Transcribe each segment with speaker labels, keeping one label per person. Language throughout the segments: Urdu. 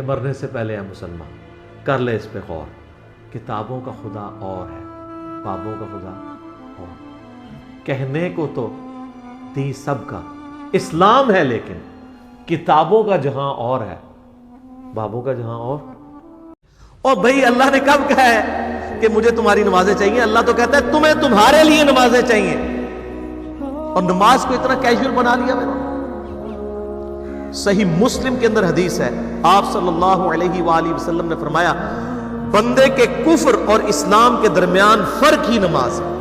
Speaker 1: مرنے سے پہلے ہے مسلمان کر لے اس پہ غور. کتابوں کا خدا اور ہے، بابوں کا خدا اور. کہنے کو تو دی سب کا اسلام ہے، لیکن کتابوں کا جہاں اور ہے، بابوں کا جہاں اور. اور بھائی اللہ نے کب کہا ہے کہ مجھے تمہاری نمازیں چاہیے؟ اللہ تو کہتا ہے تمہیں تمہارے لیے نمازیں چاہیے. اور نماز کو اتنا کیجول بنا لیا میں نے. صحیح مسلم کے اندر حدیث ہے، آپ صلی اللہ علیہ وآلہ وسلم نے فرمایا بندے کے کفر اور اسلام کے درمیان فرق ہی نماز ہے.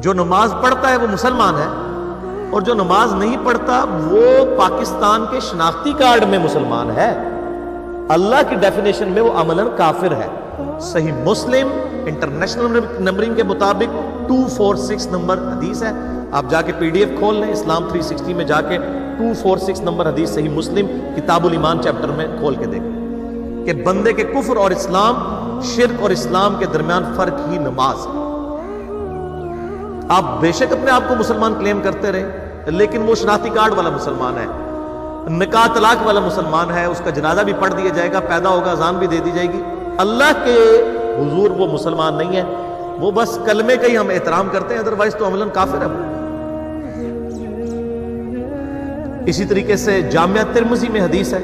Speaker 1: جو نماز پڑھتا ہے وہ مسلمان ہے، اور جو نماز نہیں پڑھتا وہ پاکستان کے شناختی کارڈ میں مسلمان ہے، اللہ کی ڈیفینیشن میں وہ عملاً کافر ہے. صحیح مسلم انٹرنیشنل نمبرنگ کے مطابق 246 نمبر حدیث ہے. آپ جا کے پی ڈی ایف کھول لیں اسلام 360 میں، جا کے 246 نمبر حدیث صحیح مسلم کتاب الایمان چیپٹر میں کھول کے دیکھیں کہ بندے کے کفر اور اسلام، شرک اور اسلام کے درمیان فرق ہی نماز ہے. آپ بے شک اپنے آپ کو مسلمان کلیم کرتے رہے، لیکن وہ شناختی کارڈ والا مسلمان ہے، نکاح طلاق والا مسلمان ہے، اس کا جنازہ بھی پڑھ دیا جائے گا، پیدا ہوگا اذان بھی دے دی جائے گی. اللہ کے حضور وہ مسلمان نہیں ہے، وہ بس کلمے کا ہی ہم احترام کرتے ہیں، ادروائز تو عملاً کافر ہے. اسی طریقے سے جامعہ ترمذی میں حدیث ہے،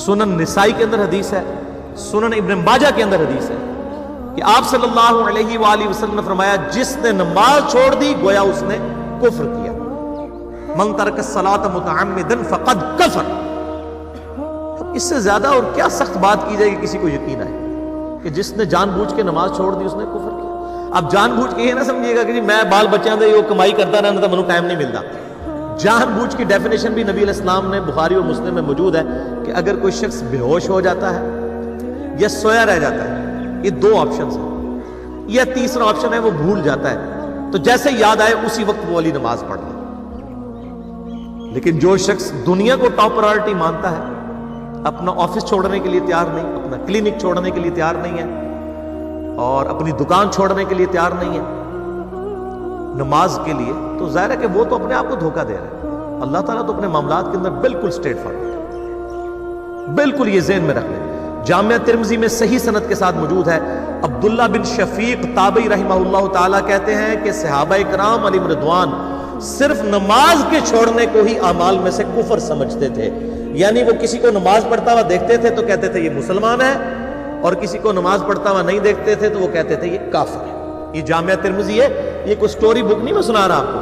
Speaker 1: سنن نسائی کے اندر حدیث ہے، سنن ابن ماجہ کے اندر حدیث ہے کہ آپ صلی اللہ علیہ وآلہ وسلم نے فرمایا جس نے نماز چھوڑ دی گویا اس نے کفر کیا. من ترک الصلاۃ متعمدا فقد کفر. اس سے زیادہ اور کیا سخت بات کی جائے کہ کسی کو یقین آئے کہ جس نے جان بوجھ کے نماز چھوڑ دی اس نے کفر کیا. اب جان بوجھ کے یہ نہ سمجھیے گا کہ جی میں بال بچیاں دے وہ کمائی کرتا رہنا تھا، منو ٹائم نہیں ملتا. جان بوجھ کی ڈیفینیشن بھی نبی علیہ السلام نے بخاری اور مسلم میں موجود ہے کہ اگر کوئی شخص بے ہوش ہو جاتا ہے یا سویا رہ جاتا ہے، یہ دو آپشنز ہیں، یا تیسرا آپشن ہے وہ بھول جاتا ہے، تو جیسے یاد آئے اسی وقت وہ والی نماز پڑھ لے. لیکن جو شخص دنیا کو ٹاپ پرائورٹی مانتا ہے، اپنا آفس چھوڑنے کے لیے تیار نہیں، اپنا کلینک چھوڑنے کے لیے تیار نہیں ہے، اور اپنی دکان چھوڑنے کے لیے تیار نہیں ہے نماز کے لیے، تو ظاہر ہے کہ وہ تو اپنے آپ کو دھوکہ دے رہے ہیں. اللہ تعالیٰ تو اپنے معاملات کے اندر بالکل اسٹریٹ فارورڈ ہے. بالکل یہ ذہن میں رکھ لیں. جامعہ ترمذی میں صحیح سند کے ساتھ موجود ہے، عبداللہ بن شفیق تابعی رحمہ اللہ تعالیٰ کہتے ہیں کہ صحابہ کرام علیہم رضوان صرف نماز کے چھوڑنے کو ہی اعمال میں سے کفر سمجھتے تھے. یعنی وہ کسی کو نماز پڑھتا ہوا دیکھتے تھے تو کہتے تھے یہ مسلمان ہے، اور کسی کو نماز پڑھتا ہوا نہیں دیکھتے تھے تو وہ کہتے تھے یہ کافر ہے. یہ جامعہ ترمذی ہے، یہ کوئی سٹوری بک نہیں میں سنا رہا آپ کو.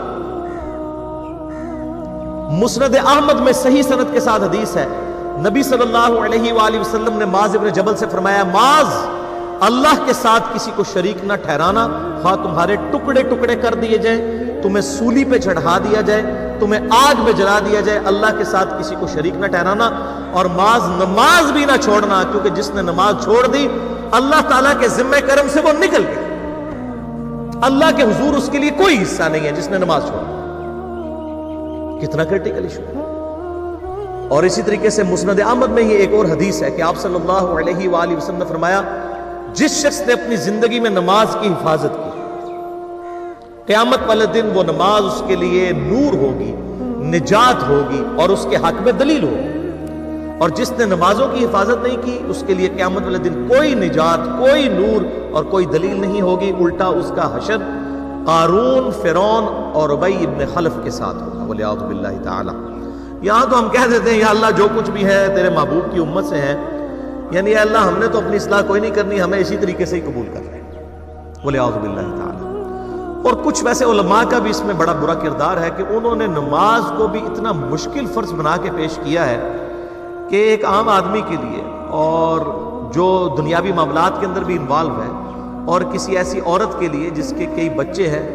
Speaker 1: مسند احمد میں صحیح سند کے ساتھ حدیث ہے، نبی صلی اللہ علیہ وآلہ وسلم نے معاذ ابن جبل سے فرمایا معاذ اللہ کے ساتھ کسی کو شریک نہ ٹھہرانا، خواہ تمہارے ٹکڑے ٹکڑے کر دیے جائیں، تمہیں سولی پہ چڑھا دیا جائے، تمہیں آگ میں جلا دیا جائے، اللہ کے ساتھ کسی کو شریک نہ ٹھہرانا. اور معاذ نماز بھی نہ چھوڑنا، کیونکہ جس نے نماز چھوڑ دی اللہ تعالیٰ کے ذمہ کرم سے وہ نکل گیا، اللہ کے حضور اس کے لیے کوئی حصہ نہیں ہے جس نے نماز چھوڑ دی. کتنا کرٹیکل ایشو ہے. اور اسی طریقے سے مسند احمد میں یہ ایک اور حدیث ہے کہ آپ صلی اللہ علیہ وآلہ وسلم نے فرمایا جس شخص نے اپنی زندگی میں نماز کی حفاظت کی، قیامت والے دن وہ نماز اس کے لیے نور ہوگی، نجات ہوگی، اور اس کے حق میں دلیل ہوگی. اور جس نے نمازوں کی حفاظت نہیں کی اس کے لیے قیامت والے دن کوئی نجات، کوئی نور اور کوئی دلیل نہیں ہوگی، الٹا اس کا حشر قارون، فرعون اور ابی ابن خلف کے ساتھ ہوگا والعیاذ باللہ تعالی. یہاں تو ہم کہہ دیتے ہیں یا اللہ جو کچھ بھی ہے تیرے محبوب کی امت سے ہے، یعنی اے اللہ ہم نے تو اپنی اصلاح کوئی نہیں کرنی، ہمیں اسی طریقے سے ہی قبول کر رہے ہیں والعیاذ باللہ تعالی. اور کچھ ویسے علماء کا بھی اس میں بڑا برا کردار ہے کہ انہوں نے نماز کو بھی اتنا مشکل فرض بنا کے پیش کیا ہے کہ ایک عام آدمی کے لیے اور جو دنیاوی معاملات کے اندر بھی انوالو ہے، اور کسی ایسی عورت کے لیے جس کے کئی بچے ہیں،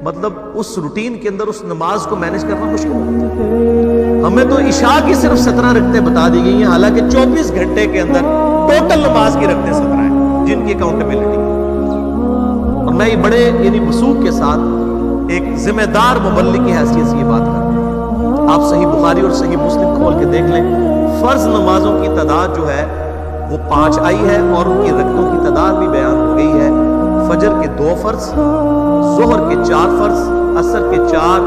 Speaker 1: مطلب اس روٹین کے اندر اس نماز کو مینج کرنا مشکل ہوتا ہے. ہمیں تو عشاء کی صرف 17 رکعتیں بتا دی گئی ہیں، حالانکہ 24 گھنٹے کے اندر ٹوٹل نماز کی رکعتیں 17 ہیں جن کی اکاؤنٹیبلٹی ہے. اور میں یہ بڑے یعنی وثوق کے ساتھ ایک ذمہ دار مبلغ کی حیثیت سے یہ بات کر رہا ہوں. آپ صحیح بخاری اور صحیح مسلم کھول کے دیکھ لیں، فرض نمازوں کی تعداد جو ہے وہ 5 آئی ہے، اور ان کی رکعتوں کی تعداد بھی بیان ہو گئی ہے. فجر کے 2 فرض، ظہر کے 4 فرض، عصر کے 4،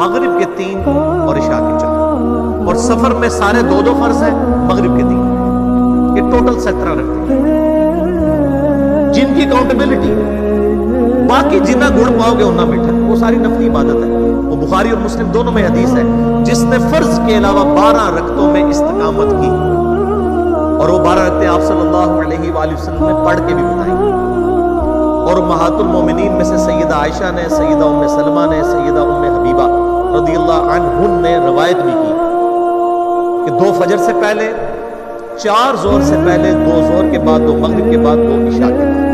Speaker 1: مغرب کے 3 اور عشاء کے 4. اور سفر میں سارے 2 فرض ہیں، مغرب کے 3، یہ ٹوٹل 17 رکھتے ہیں جن کی اکاؤنٹیبلٹی باقی جنہ گڑ پاؤ گے انہ میٹھا، وہ ساری نفلی عبادت ہے۔ وہ بخاری اور مسلم دونوں میں حدیث ہے، جس نے فرض کے علاوہ 12 رکعتوں میں استقامت کی، اور وہ 12 رکعتیں آپ صلی اللہ علیہ وآلہ وسلم نے پڑھ کے بھی بتائی، اور امہات المومنین میں سے سیدہ عائشہ نے، سیدہ ام سلمہ نے، سیدہ ام حبیبہ رضی اللہ عنہن نے روایت بھی کی کہ 2 فجر سے پہلے، 4 ظہر سے پہلے، 2 ظہر کے بعد، 2 مغرب کے بعد، 2 عشاء کے بعد،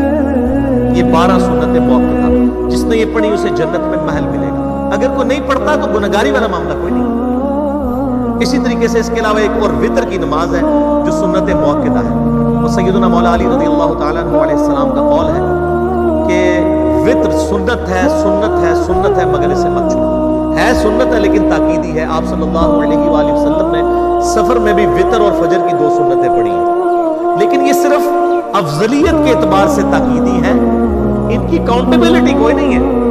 Speaker 1: یہ 12 سنتیں موقعہ، جس نے یہ پڑھی اسے جنت میں محل ملے گا۔ اگر کوئی نہیں پڑھتا تو گنہگاری والا معاملہ کوئی نہیں۔ اسی طریقے سے اس کے علاوہ ایک اور وطر کی نماز ہے جو سنت موقعہ ہے، اور سیدنا مولا علی رضی اللہ تعالیٰ عنہ علیہ السلام کا قول ہے کہ وطر سنت ہے، سنت ہے، سنت ہے، مگر اسے مت چھوڑو۔ ہے سنت ہے لیکن تاکیدی ہے۔ آپ صلی اللہ علیہ وآلہ وسلم نے سفر میں بھی وطر اور فجر کی 2 سنتیں پڑھی ہیں، لیکن یہ صرف افضلیت کے اعتبار سے تاکیدی ہے، ان کی اکاؤنٹیبلٹی کوئی نہیں ہے۔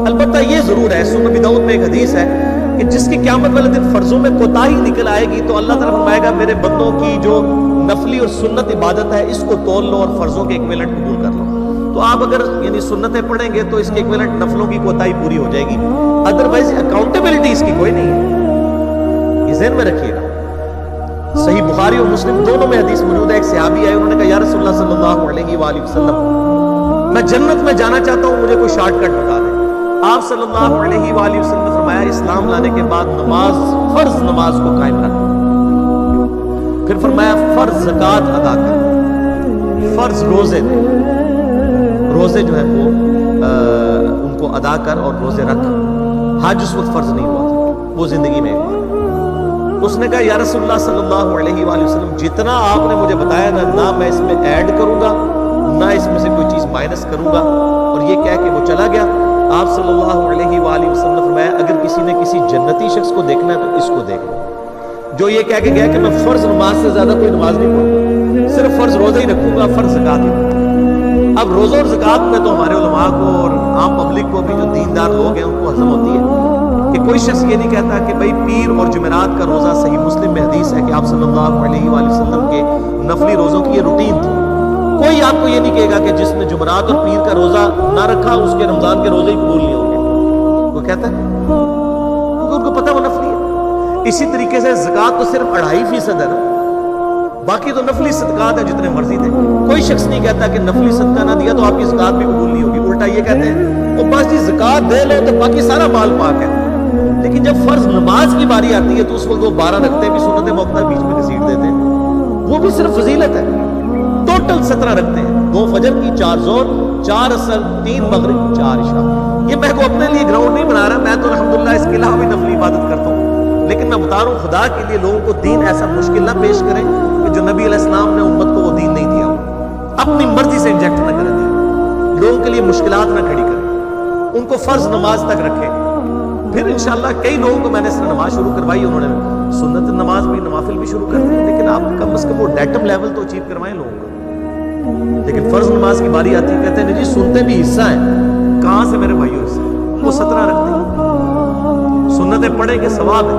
Speaker 1: البتہ یہ ضرور ہے، سنن ابی داؤد میں ایک حدیث ہے کہ جس کی قیامت والے دن فرضوں میں کوتاہی نکل آئے گی تو اللہ تعالیٰ فرمائے گا میرے بندوں کی جو نفلی اور سنت عبادت ہے اس کو تول لو اور فرضوں کے ایکویلنٹ قبول کر لو۔ تو آپ اگر یعنی سنتیں پڑھیں گے تو اس کے ایکویلنٹ نفلوں کی کوتاہی پوری ہو جائے گی، ادروائز اکاؤنٹیبلٹی اس کی کوئی نہیں ہے، یہ ذہن میں رکھیے گا۔ صحیح بخاری اور مسلم دونوں میں حدیث موجود ہے، ایک صحابی آئے، انہوں نے کہا یا رسول اللہ صلی اللہ علیہ وآلہ وسلم میں جنت میں جانا چاہتا ہوں، مجھے کوئی شارٹ کٹ بتا دیں۔ آپ صلی اللہ علیہ وآلہ وسلم نے فرمایا اسلام لانے کے بعد نماز، فرض نماز کو قائم رکھ، پھر فرمایا فرض زکوٰۃ ادا کر، فرض روزے دے، روزے جو ہے وہ ان کو ادا کر اور روزے رکھ۔ حج اس وقت فرض نہیں ہوا تھا، وہ زندگی میں ایک بار۔ اس نے کہا یا رسول اللہ صلی اللہ علیہ وآلہ وسلم جتنا آپ نے مجھے بتایا نہ میں اس میں ایڈ کروں گا نہ اس میں سے کوئی چیز مائنس کروں گا، اور یہ کہہ کے وہ چلا گیا۔ آپ صلی اللہ علیہ وآلہ وسلم نے فرمایا اگر کسی نے کسی جنتی شخص کو دیکھنا ہے تو اس کو دیکھ لو، جو یہ کہہ کے گیا کہ میں فرض نماز سے زیادہ کوئی نماز نہیں پڑھوں گا، صرف فرض روزہ ہی رکھوں گا، فرض زکوٰۃ ہی رکھوں گا۔ اب روزہ اور زکوٰۃ میں تو ہمارے علماء کو اور عام پبلک کو بھی جو دیندار لوگ ہیں ان کو ہضم ہوتی ہے کہ کوئی شخص یہ نہیں کہتا کہ بھائی پیر اور جمعرات کا روزہ، صحیح مسلم میں حدیث ہے کہ آپ صلی اللہ علیہ وآلہ وسلم کے نفلی روزوں کی یہ روٹین تھی۔ کوئی آپ کو یہ نہیں کہے گا کہ جس نے جمعرات اور پیر کا روزہ نہ رکھا اس کے رمضان کے روزے ہی قبول نہیں ہوں گے، وہ کہتا ہے کیونکہ ان کو پتہ وہ نفلی ہے۔ اسی طریقے سے زکوٰۃ تو صرف 2.5% ہے نا، باقی تو نفلی صدقات ہیں جتنے مرضی تھے۔ کوئی شخص نہیں کہتا کہ نفلی صدقہ نہ دیا تو آپ کی زکوٰۃ بھی قبول نہیں ہوگی، الٹا یہ کہتے ہیں وہ بس جی زکوٰۃ دے لو تو باقی سارا مال پاک ہے۔ لیکن جب فرض نماز کی باری آتی ہے تو اس وقت وہ 12 رکھتے بھی سنت موقعہ بیچ میں گھسیٹ دیتے ہیں، وہ بھی صرف فضیلت ہے۔ ٹوٹل 17 رکھتے ہیں، 2 فجر کی، 4 ظہر، 4 عصر، 3 مغرب، 4 عشاء۔ یہ میں کو اپنے لیے گراؤنڈ نہیں بنا رہا، میں تو الحمدللہ اس کے علاوہ بھی نفلی عبادت کرتا ہوں، لیکن میں بتا رہا ہوں خدا کے لیے لوگوں کو دین ایسا مشکل نہ پیش کریں کہ جو نبی علیہ السلام نے امت کو وہ دین نہیں دیا ہو، اپنی مرضی سے انجیکٹ نہ کریں دین، لوگوں کے لیے مشکلات نہ کھڑی کریں، ان کو فرض نماز تک رکھیں۔ پھر انشاءاللہ کئی لوگوں کو میں نے اس طرح نماز شروع کروائی، انہوں نے سنت نماز بھی، نوافل بھی شروع کر دی، لیکن آپ کم از کم وہ ڈیٹم لیول تو اچیو کروائیں لوگوں کو۔ لیکن فرض نماز کی باری آتی ہے کہتے ہیں جی سنتے بھی حصہ ہیں، کہاں سے میرے بھائیوں حصہ؟ وہ 17 رکھتے ہیں، سنتیں پڑھیں گے ثواب ہے،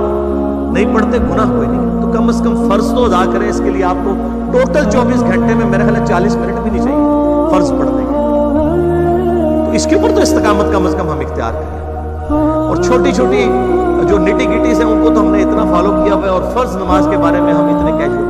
Speaker 1: نہیں پڑھتے گناہ کوئی نہیں۔ تو کم از کم فرض تو ادا کریں، اس کے لیے آپ کو ٹوٹل 24 گھنٹے میں میرے خیال 40 منٹ بھی نہیں چاہیے فرض پڑھنے کے، تو اس کے اوپر تو استقامت کم از کم ہم اختیار کریں۔ اور چھوٹی چھوٹی جو نٹی گٹیز ہیں ان کو تو ہم نے اتنا فالو کیا ہوا ہے، اور فرض نماز کے بارے میں ہم اتنے کیجول